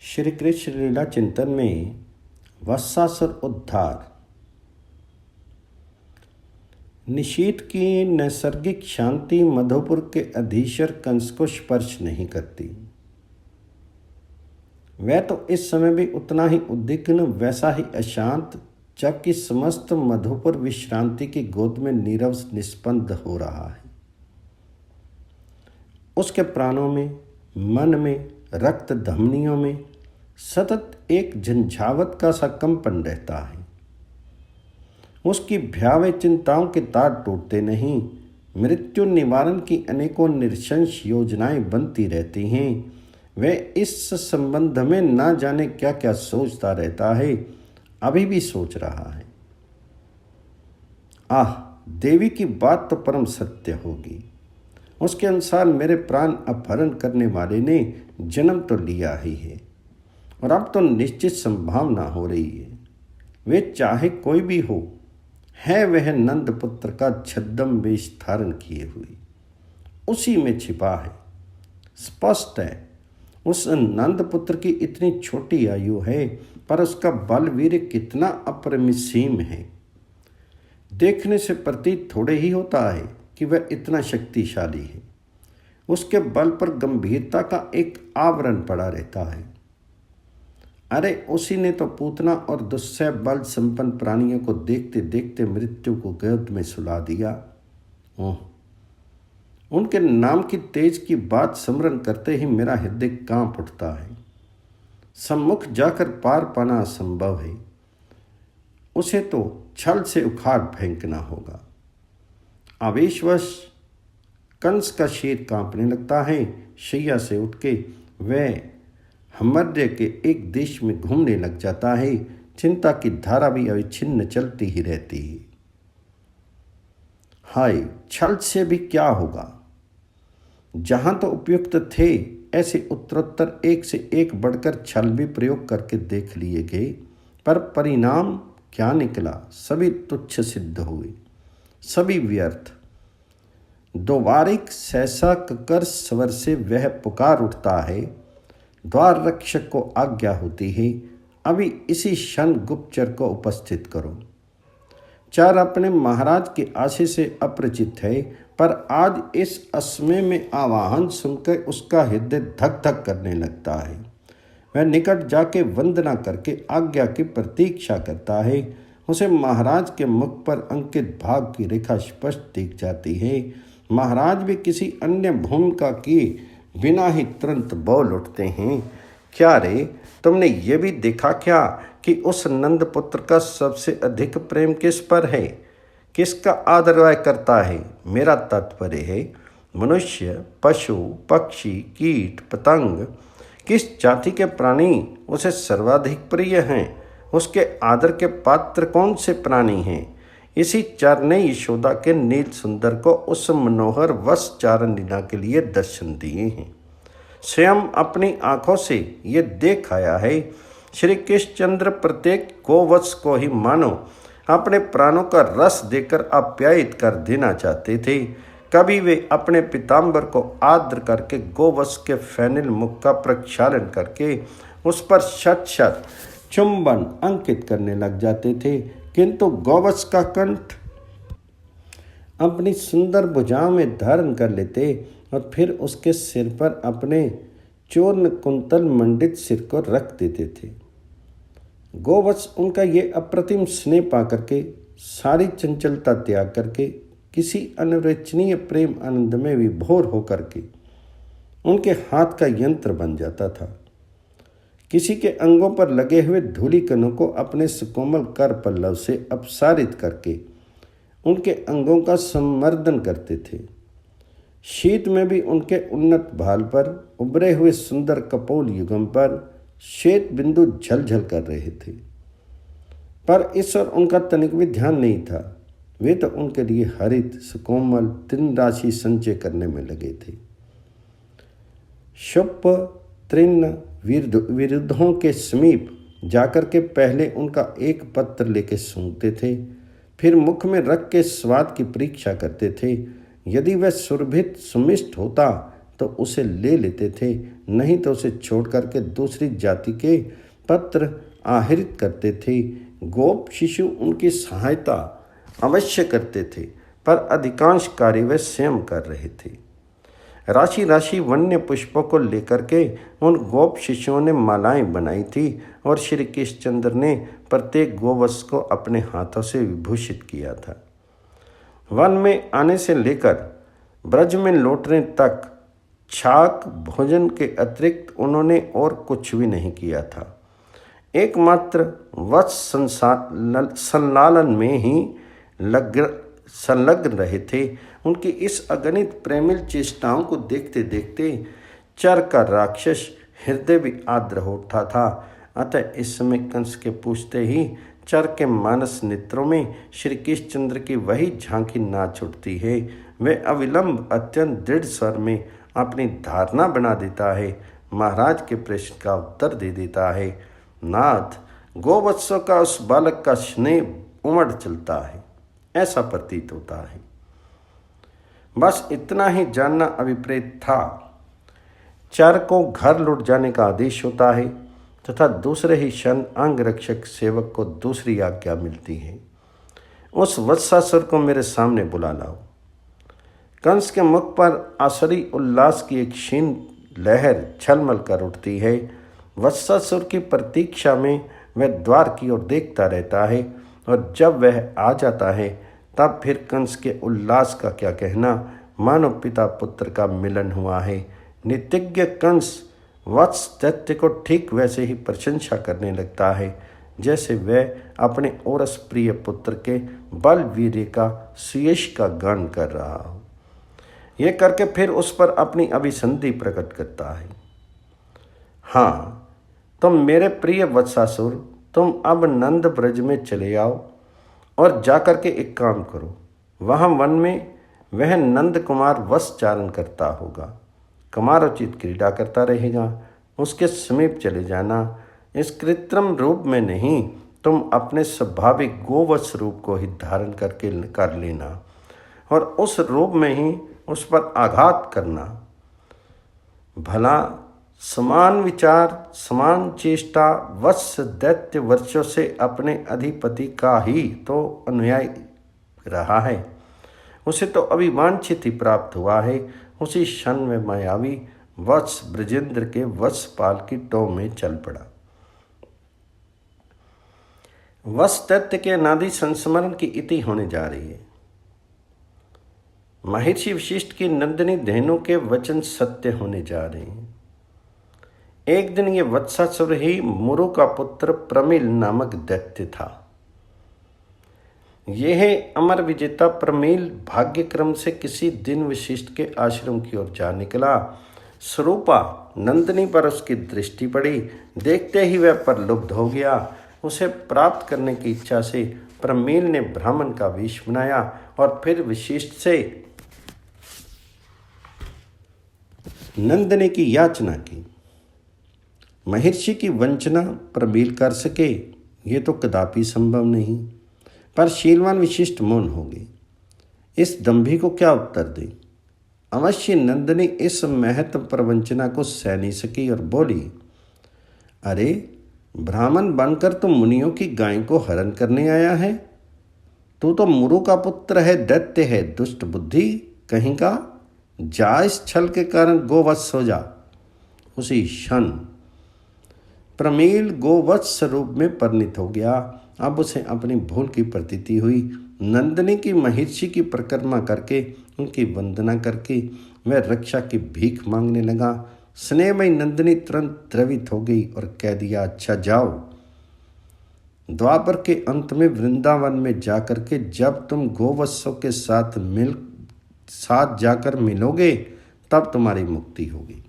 श्री कृष्ण लीला चिंतन में वत्सासुर उद्धार। निशीथ की नैसर्गिक शांति मधुपुर के अधीश्वर कंस को स्पर्श नहीं करती। वह तो इस समय भी उतना ही उद्विग्न, वैसा ही अशांत, जबकि समस्त मधुपुर विश्रांति की गोद में नीरव निस्पंद हो रहा है। उसके प्राणों में, मन में, रक्त धमनियों में सतत एक झंझावत का सा कंपन रहता है। उसकी भयावह चिंताओं के तार टूटते नहीं। मृत्यु निवारण की अनेकों निरशंस योजनाएं बनती रहती हैं। वह इस संबंध में ना जाने क्या क्या सोचता रहता है, अभी भी सोच रहा है। आह, देवी की बात तो परम सत्य होगी। उसके अनुसार मेरे प्राण अपहरण करने वाले ने जन्म तो लिया ही है और अब तो निश्चित संभावना हो रही है। वे चाहे कोई भी हो, है वह नंद पुत्र का छद्म वेश धारण किए हुए, उसी में छिपा है। स्पष्ट है, उस नंद पुत्र की इतनी छोटी आयु है, पर उसका बलवीर कितना अपरिसीम है। देखने से प्रतीत थोड़े ही होता है कि वह इतना शक्तिशाली है। उसके बल पर गंभीरता का एक आवरण पड़ा रहता है। अरे, उसी ने तो पूतना और दुस्सह बल संपन्न प्राणियों को देखते देखते मृत्यु को गोद में सुला दिया। ओह, उनके नाम की तेज की बात स्मरण करते ही मेरा हृदय कांप उठता है। सम्मुख जाकर पार पाना असंभव है। उसे तो छल से उखाड़ फेंकना होगा। आवेशवश कंस का शीर कांपने लगता है। शैया से उठ के वह हमर्य के एक देश में घूमने लग जाता है। चिंता की धारा भी अविच्छिन्न चलती ही रहती है। हाय, छल से भी क्या होगा। जहां तो उपयुक्त थे, ऐसे उत्तरोत्तर एक से एक बढ़कर छल भी प्रयोग करके देख लिए गए, पर परिणाम क्या निकला। सभी तुच्छ सिद्ध हुए, सभी व्यर्थ। दोबारिक सहसा ककर स्वर से वह पुकार उठता है। द्वार रक्षक को आज्ञा होती है, अभी इसी क्षण गुप्तचर को उपस्थित करो। चार अपने महाराज के आशय से अपरिचित है, पर आज इस असमय में आवाहन सुनकर उसका हृदय धक धक करने लगता है। वह निकट जाके वंदना करके आज्ञा की प्रतीक्षा करता है। उसे महाराज के मुख पर अंकित भाव की रेखा स्पष्ट दिख जाती है। महाराज भी किसी अन्य भूमिका की बिना ही तुरंत बोल उठते हैं। क्या रे, तुमने ये भी देखा क्या कि उस नंद पुत्र का सबसे अधिक प्रेम किस पर है, किसका आदर वह करता है? मेरा तात्पर्य है मनुष्य, पशु, पक्षी, कीट, पतंग, किस जाति के प्राणी उसे सर्वाधिक प्रिय हैं? उसके आदर के पात्र कौन से प्राणी हैं? इसी चार ने यशोदा के नील सुंदर को उस मनोहर वश चारण लीला के लिए दर्शन दिए हैं। स्वयं अपनी आंखों से ये देख आया है। श्री कृष्णचंद्र प्रत्येक गोवत्स को ही मानो अपने प्राणों का रस देकर आप्यायित कर देना चाहते थे। कभी वे अपने पीताम्बर को आर्द्र करके गोवत्स के फैनिल मुख का प्रक्षालन करके उस पर शत शत चुंबन अंकित करने लग जाते थे, किंतु गोवत्स का कंठ अपनी सुंदर भुजाओं में धारण कर लेते और फिर उसके सिर पर अपने चूर्ण कुंतल मंडित सिर को रख देते थे। गोवत्स उनका ये अप्रतिम स्नेह पा करके, सारी चंचलता त्याग करके, किसी अनिर्वचनीय प्रेम आनंद में विभोर होकर के उनके हाथ का यंत्र बन जाता था। किसी के अंगों पर लगे हुए धूलिकणों को अपने सुकोमल कर पल्लव से अपसारित करके उनके अंगों का संवर्धन करते थे। शीत में भी उनके उन्नत भाल पर उभरे हुए सुंदर कपोल युगम पर श्वेत बिंदु झलझल कर रहे थे, पर इस और उनका तनिक भी ध्यान नहीं था। वे तो उनके लिए हरित सुकोमल तृण राशि संचय करने में लगे थे। शुभ तृण विरुद्धों के समीप जाकर के पहले उनका एक पत्र लेके सूंघते थे, फिर मुख में रख के स्वाद की परीक्षा करते थे। यदि वह सुरभित सुमिष्ट होता तो उसे ले लेते थे, नहीं तो उसे छोड़ करके दूसरी जाति के पत्र आहरित करते थे। गोप शिशु उनकी सहायता अवश्य करते थे, पर अधिकांश कार्य वे स्वयं कर रहे थे। राशि राशि वन्य पुष्पों को लेकर के उन गोप शिशुओं ने मालाएं बनाई थी और श्री कृष्णचंद्र ने प्रत्येक गोवत्स को अपने हाथों से विभूषित किया था। वन में आने से लेकर ब्रज में लौटने तक छाक भोजन के अतिरिक्त उन्होंने और कुछ भी नहीं किया था। एकमात्र वत्स संलालन में ही संलग्न रहे थे। उनकी इस अगणित प्रेमिल चेष्टाओं को देखते देखते चर का राक्षस हृदय भी आर्द्र हो उठा था। अतः इस समय कंस के पूछते ही चर के मानस नेत्रों में श्री कृष्णचंद्र की वही झांकी नाच उठती है। वह अविलंब अत्यंत दृढ़ स्वर में अपनी धारणा बना देता है, महाराज के प्रश्न का उत्तर दे देता है। नाथ, गोवत्सों का उस बालक का स्नेह उमड़ चलता है, ऐसा प्रतीत होता है। बस इतना ही जानना अभिप्रेत था। चर को घर लौट जाने का आदेश होता है तथा दूसरे ही क्षण अंग रक्षक सेवक को दूसरी आज्ञा मिलती है, उस वत्सासुर को मेरे सामने बुला लाओ। कंस के मुख पर आसुरी उल्लास की एक क्षीण लहर छलमल कर उठती है। वत्सासुर की प्रतीक्षा में वह द्वार की ओर देखता रहता है, और जब वह आ जाता है तब फिर कंस के उल्लास का क्या कहना, मानो पिता पुत्र का मिलन हुआ है। नित्यज्ञ कंस वत्स दैत्य को ठीक वैसे ही प्रशंसा करने लगता है जैसे वह अपने औरस प्रिय पुत्र के बल वीर्य का सुयश का गान कर रहा हो। यह करके फिर उस पर अपनी अभिसंधि प्रकट करता है। हाँ, तुम मेरे प्रिय वत्सासुर, तुम अब नंद ब्रज में चले आओ और जाकर के एक काम करो। वहाँ वन में वह नंद कुमार वत्सचारण करता होगा, कमारोचित क्रीड़ा करता रहेगा, उसके समीप चले जाना। इस कृत्रिम रूप में नहीं, तुम अपने स्वाभाविक गोवत्स रूप को ही धारण करके कर लेना और उस रूप में ही उस पर आघात करना। भला समान विचार, समान चेष्टा वत्स दैत्य वर्षों से अपने अधिपति का ही तो अनुयायी रहा है। उसे तो अभी वांछित ही प्राप्त हुआ है। उसी क्षण में मायावी वत्स ब्रजेंद्र के वत्सपाल की टो में चल पड़ा। वत्स दैत्य के अनादि संस्मरण की इति होने जा रही है। महर्षि वशिष्ठ की नंदिनी धेनु के वचन सत्य होने जा रहे हैं। एक दिन ये वत्सासुर ही मुरु का पुत्र प्रमिल नामक दैत्य था। यह अमर विजेता प्रमिल भाग्यक्रम से किसी दिन वशिष्ठ के आश्रम की ओर जा निकला। स्वरूपा नंदिनी पर उसकी दृष्टि पड़ी, देखते ही वह प्रलुब्ध हो गया। उसे प्राप्त करने की इच्छा से प्रमिल ने ब्राह्मण का वेश बनाया और फिर वशिष्ठ से नंदिनी की याचना की। महर्षि की वंचना प्रमिल कर सके ये तो कदापि संभव नहीं, पर शीलवान विशिष्ट मौन हो गए। इस दंभी को क्या उत्तर दे। अवश्य नंदिनी इस महत्व प्रवंचना को सह नहीं सकी और बोली, अरे ब्राह्मण बनकर तुम मुनियों की गाय को हरण करने आया है? तू तो मुरु का पुत्र है, दैत्य है, दुष्ट बुद्धि कहीं का। जा इस छल के कारण गोवत्स हो जा। उसी क्षण प्रमिल गोवत्स रूप में परिणित हो गया। अब उसे अपनी भूल की प्रतीति हुई। नंदिनी की महर्षि की परिक्रमा करके उनकी वंदना करके वह रक्षा की भीख मांगने लगा। स्नेहमयी नंदिनी तुरंत द्रवित हो गई और कह दिया, अच्छा जाओ। द्वापर के अंत में वृंदावन में जाकर के जब तुम गोवत्सों के साथ जाकर मिलोगे तब तुम्हारी मुक्ति होगी।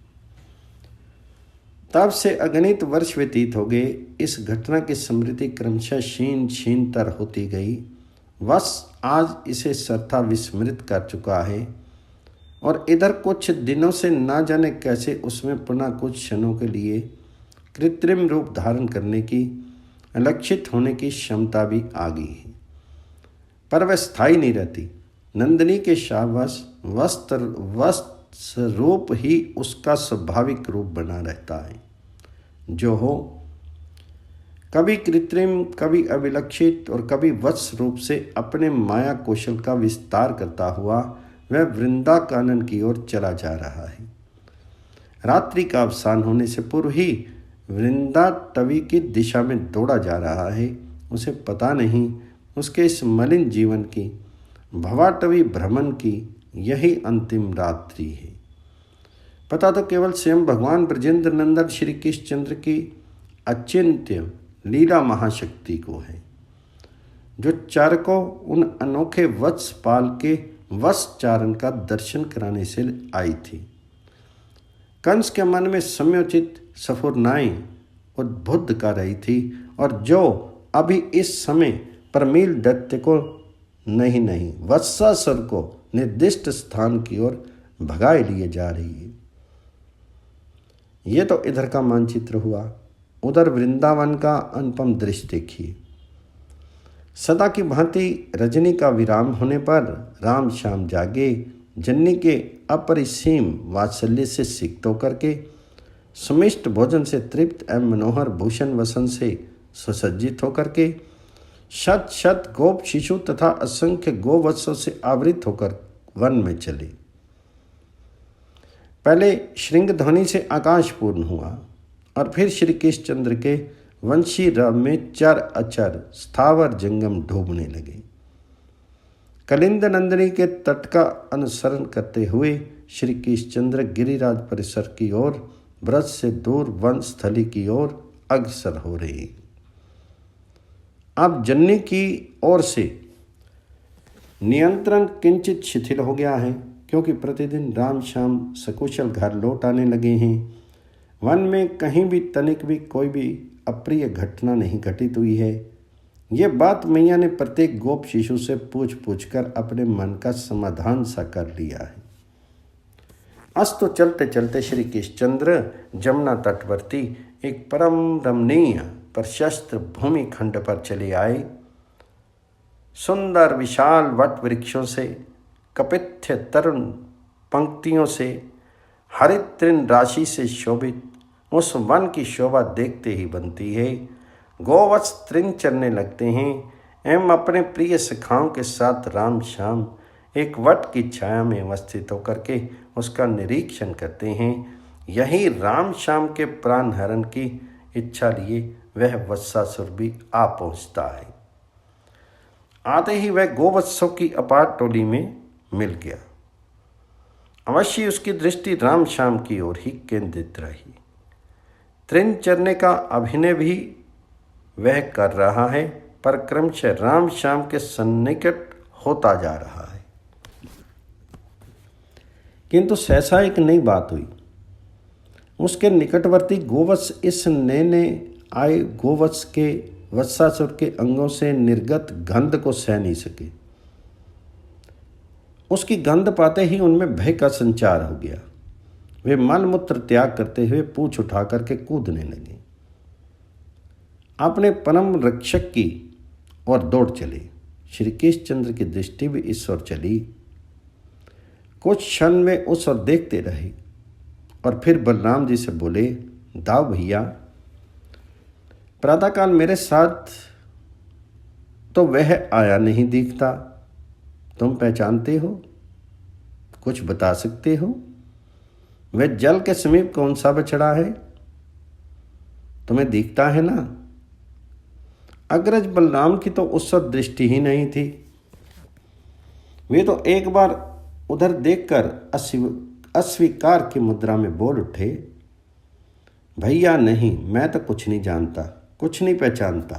तब से अगणित वर्ष व्यतीत हो गए। इस घटना की स्मृति क्रमशः क्षीणतर होती गई। वश आज इसे सर्था विस्मृत कर चुका है और इधर कुछ दिनों से ना जाने कैसे उसमें पुनः कुछ क्षणों के लिए कृत्रिम रूप धारण करने की, अलक्षित होने की क्षमता भी आ गई है, पर वह स्थायी नहीं रहती। नंदिनी के शावश वत्स रूप ही उसका स्वाभाविक रूप बना रहता है, जो हो कभी कृत्रिम, कभी अभिलक्षित और कभी वत्स रूप से अपने माया कौशल का विस्तार करता हुआ वह वृंदा कानन की ओर चला जा रहा है। रात्रि का अवसान होने से पूर्व ही वृंदा टवी की दिशा में दौड़ा जा रहा है। उसे पता नहीं उसके इस मलिन जीवन की, भवाटवी भ्रमण की यही अंतिम रात्रि है। पता तो केवल स्वयं भगवान ब्रजेंद्र नंदन श्री कृष्णचंद्र की अचिंत्य लीला महाशक्ति को है, जो चारकों उन अनोखे वत्स पाल के वत्स चारण का दर्शन कराने से आई थी। कंस के मन में सम्योचित सफुरनाएं उद्बुद्ध कर रही थी, और जो अभी इस समय प्रमील दैत्य को नहीं वत्सासुर को निर्दिष्ट स्थान की ओर भगाए लिए जा रही है। ये तो इधर का मानचित्र हुआ। उधर वृंदावन का अनुपम दृश्य देखिए। सदा की भांति रजनी का विराम होने पर राम श्याम जागे जन्नी के अपरिसीम वात्सल्य से सिक्त होकर के, सुमिष्ट भोजन से तृप्त एवं मनोहर भूषण वसन से सुसज्जित होकर के, शत शत गोप शिशु तथा असंख्य गोवत्सों से आवृत होकर वन में चले। पहले श्रृंग ध्वनि से आकाश पूर्ण हुआ और फिर श्री कृष्णचंद्र के वंशी रव में चर अचर स्थावर जंगम डूबने लगे। कलिंद नंदिनी के तट का अनुसरण करते हुए श्री कृष्णचंद्र गिरिराज परिसर की ओर, ब्रज से दूर वन स्थली की ओर अग्रसर हो रहे। अब जन्नी की ओर से नियंत्रण किंचित शिथिल हो गया है, क्योंकि प्रतिदिन राम श्याम सकुशल घर लौट आने लगे हैं। वन में कहीं भी तनिक भी कोई भी अप्रिय घटना नहीं घटित हुई है। ये बात मैया ने प्रत्येक गोप शिशु से पूछ कर अपने मन का समाधान सा कर लिया है। अस्तु चलते चलते श्री कृष्णचंद्र जमुना तटवर्ती एक परम रमणीय प्रशस्त भूमि खंड पर चले आए। सुंदर विशाल वट वृक्षों से, कपित्थ तरुण पंक्तियों से, हरित तृण राशि से शोभित उस वन की शोभा देखते ही बनती है। गोवत्स तृण चरने लगते हैं एवं अपने प्रिय सखाओं के साथ राम श्याम एक वट की छाया में अवस्थित होकर के उसका निरीक्षण करते हैं। यही राम श्याम के प्राण हरण की इच्छा लिए वह वत्सासुर भी आ पहुँचता है। आते ही वह गोवत्सों की अपार टोली में मिल गया। अवश्य उसकी दृष्टि राम श्याम की ओर ही केंद्रित रही। तृण चरने का अभिनय भी वह कर रहा है, पर क्रमशः राम श्याम के सन्निकट होता जा रहा है। किंतु सहसा एक नई बात हुई। उसके निकटवर्ती गोवत्स इस नए आए गोवत्स के वत्सासुर के अंगों से निर्गत गंध को सह नहीं सके। उसकी गंध पाते ही उनमें भय का संचार हो गया। वे मलमूत्र त्याग करते हुए पूंछ उठा करके कूदने लगे। अपने परम रक्षक की ओर दौड़ चले। श्री कृष्णचंद्र की दृष्टि भी इस ओर चली। कुछ क्षण में उस ओर देखते रहे और फिर बलराम जी से बोले, दाव भैया, प्रातःकाल मेरे साथ तो वह आया नहीं दिखता, तुम पहचानते हो? कुछ बता सकते हो? वह जल के समीप कौन सा बछड़ा है? तुम्हें दिखता है ना? अग्रज बलराम की तो उस वक्त दृष्टि ही नहीं थी। वे तो एक बार उधर देखकर अस्वीकार की मुद्रा में बोल उठे, भैया नहीं, मैं तो कुछ नहीं जानता, कुछ नहीं पहचानता।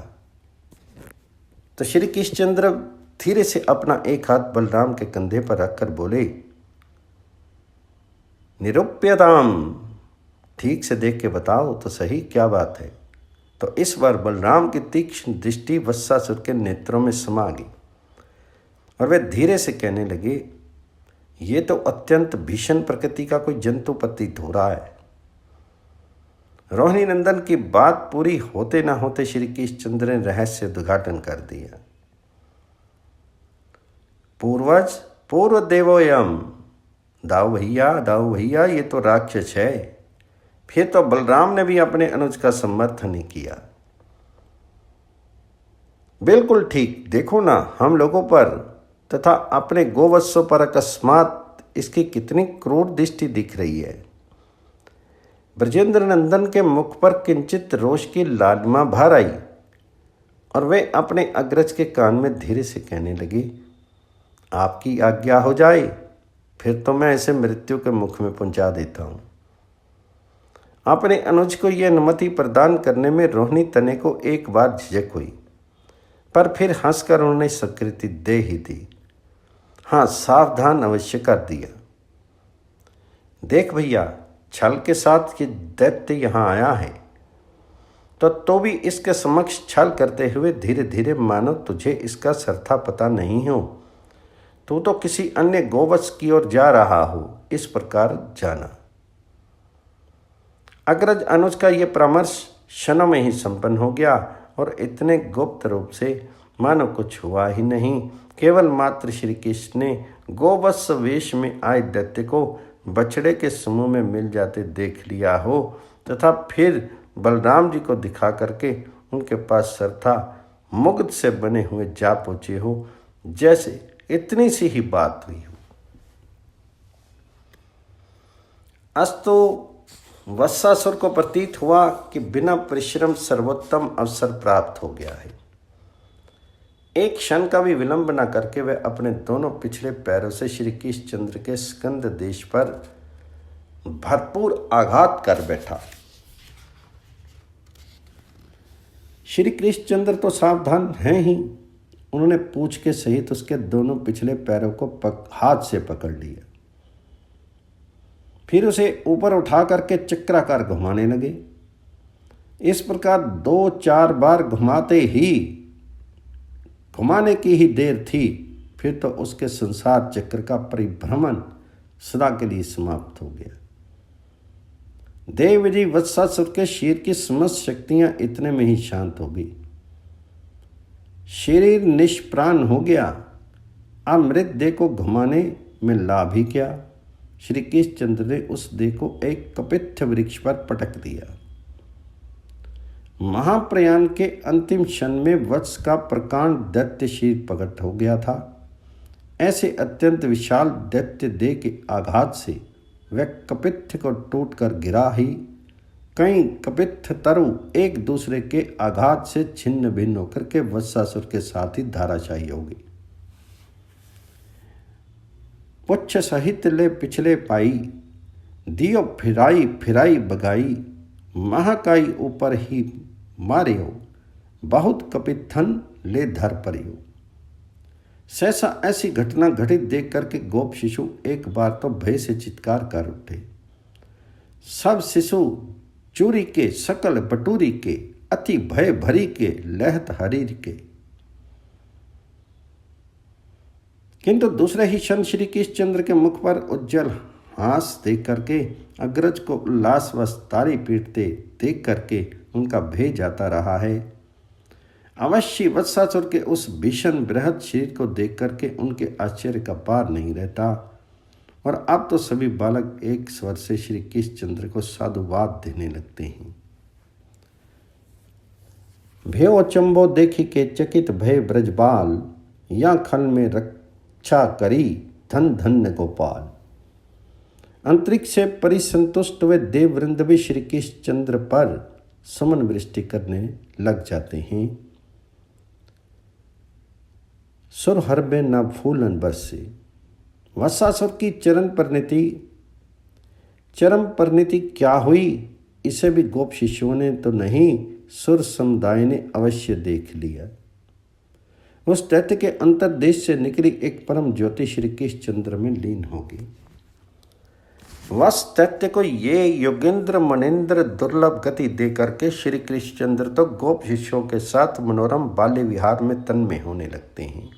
तो श्री कृष्णचंद्र धीरे से अपना एक हाथ बलराम के कंधे पर रखकर बोले, निरूप्यताम, ठीक से देख के बताओ तो सही क्या बात है। तो इस बार बलराम की तीक्ष्ण दृष्टि वत्सासुर के नेत्रों में समा गई और वे धीरे से कहने लगे, ये तो अत्यंत भीषण प्रकृति का कोई जंतु प्रतीत हो रहा है। रोहिणी नंदन की बात पूरी होते ना होते श्री कृष्णचंद्र ने रहस्य उद्घाटन कर दिया। पूर्वज पूर्व देवोयम, दाऊ भैया, ये तो राक्षस है। फिर तो बलराम ने भी अपने अनुज का समर्थन नहीं किया। बिल्कुल ठीक, देखो ना हम लोगों पर तथा अपने गोवत्सों पर अकस्मात इसकी कितनी क्रूर दृष्टि दिख रही है। ब्रजेंद्र नंदन के मुख पर किंचित रोष की लालिमा भर आई और वे अपने अग्रज के कान में धीरे से कहने लगी, आपकी आज्ञा हो जाए, फिर तो मैं इसे मृत्यु के मुख में पहुंचा देता हूं। अपने अनुज को यह अनुमति प्रदान करने में रोहिणी तने को एक बार झिझक हुई, पर फिर हंसकर उन्होंने स्वीकृति दे ही दी। हाँ, सावधान अवश्य कर दिया। देख भैया, छल के साथ ये दैत्य यहाँ आया है, तो भी इसके समक्ष छल करते हुए धीरे धीरे मानो तुझे इसका सरथा पता नहीं हो। तू तो किसी अन्य गोवत्स की ओर जा रहा हो, इस प्रकार जाना। अग्रज अनुज का यह परामर्श क्षणों में ही संपन्न हो गया और इतने गुप्त रूप से मानो कुछ हुआ ही नहीं। केवल मात्र श्री कृष्ण ने गोवत्स वेश में आए दैत्य को बछड़े के समूह में मिल जाते देख लिया हो तथा फिर बलराम जी को दिखा करके उनके पास सरथा मुग्ध से बने हुए जा पहुंचे हो, जैसे इतनी सी ही बात हुई हो। अस्तु वत्सासुर को प्रतीत हुआ कि बिना परिश्रम सर्वोत्तम अवसर प्राप्त हो गया है। एक क्षण का भी विलंब न करके वह अपने दोनों पिछले पैरों से श्री कृष्णचंद्र के स्कंद देश पर भरपूर आघात कर बैठा। श्री कृष्णचंद्र तो सावधान हैं ही, उन्होंने पूंछ के सहित उसके दोनों पिछले पैरों को हाथ से पकड़ लिया। फिर उसे ऊपर उठा करके चक्राकार घुमाने लगे। इस प्रकार 2-4 बार घुमाने की ही देर थी, फिर तो उसके संसार चक्र का परिभ्रमण सदा के लिए समाप्त हो गया। देवजी वत्सासुर के शरीर की समस्त शक्तियां इतने में ही शांत हो गई। शरीर निष्प्राण हो गया। अमृत देह को घुमाने में लाभ ही क्या। श्री कृष्णचंद्र ने उस देह को एक कपित्थ वृक्ष पर पटक दिया। महाप्रयाण के अंतिम क्षण में वत्स का प्रकांड दैत्य शीर प्रकट हो गया था। ऐसे अत्यंत विशाल दैत्य देह के आघात से वह कपित्थ को टूटकर गिरा ही कई कपित्थ तरु एक दूसरे के आघात से छिन्न भिन्न होकर के वत्सासुर के साथ ही धाराशायी हो गई। पुच्छ सहित ले पिछले पाई, दियो फिराई फिराई बगाई, महाकाई ऊपर ही मारियो, बहुत कपित्थन ले धर परियो। सहसा ऐसी घटना घटित देख करके गोप शिशु एक बार तो भय से चित्कार कर उठे। सब शिशु चूरी के सकल बटूरी के, अति भय भरी के, लहत हरीर के। किंतु दूसरे ही क्षण श्री कृष्णचंद्र के मुख पर उज्जवल हास देख करके, अग्रज को उल्लासवश ताली पीटते देख करके उनका भय जाता रहा है। अवश्य वत्सासुर के उस भीषण बृहद शरीर को देख करके उनके आश्चर्य का पार नहीं रहता। और अब तो सभी बालक एक स्वर से श्री कृष्णचंद्र को साधुवाद देने लगते हैं। भयो अचंबो देखी के चकित भय ब्रजबाल, या खल में रक्षा करी धन धन्य गोपाल। अंतरिक्ष से परिसंतुष्ट हुए देववृंद भी श्री कृष्णचंद्र पर समन वृष्टि करने लग जाते हैं। सुर हरबे न फूलन बरसे। वत्सासुर की चरम परिणति क्या हुई, इसे भी गोप शिष्यों ने तो नहीं, सुर समुदाय ने अवश्य देख लिया। उस दैत्य के अंतर्देश से निकली एक परम ज्योति श्री कृष्णचंद्र में लीन होगी। वस दैत्य को ये योगेंद्र मनेन्द्र दुर्लभ गति दे करके श्री कृष्णचंद्र तो गोप शिष्यों के साथ मनोरम बाल्य विहार में तन्मय होने लगते हैं।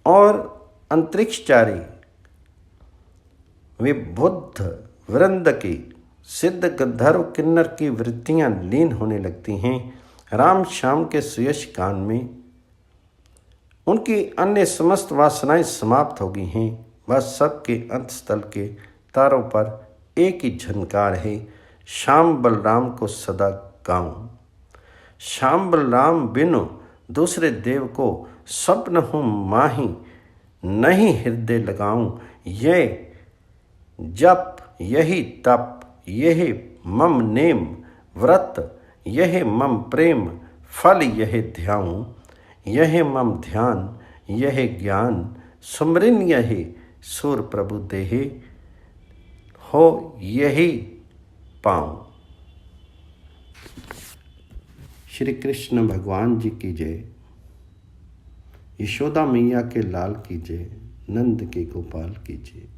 और अंतरिक्षचारी विबुद्ध वृंद की सिद्ध गंधर्व किन्नर की वृत्तियां लीन होने लगती हैं राम श्याम के सुयश गान में। उनकी अन्य समस्त वासनाएं समाप्त हो गई हैं। वह सबके अंतस्थल के तारों पर एक ही झनकार है, श्याम बलराम को सदा गाऊं। श्याम बलराम बिनु दूसरे देव को स्वप्न हूँ माही, नहीं हृदय लगाऊं। यह जप यही तप यह मम नेम, व्रत यह मम प्रेम, फल यह ध्याऊं। यह मम ध्यान यह ज्ञान, सुमरिन यही सूर प्रभु देहे, हो यही पाऊं। श्री कृष्ण भगवान जी की जय। यशोदा मैया के लाल की जय। नंद के गोपाल की जय।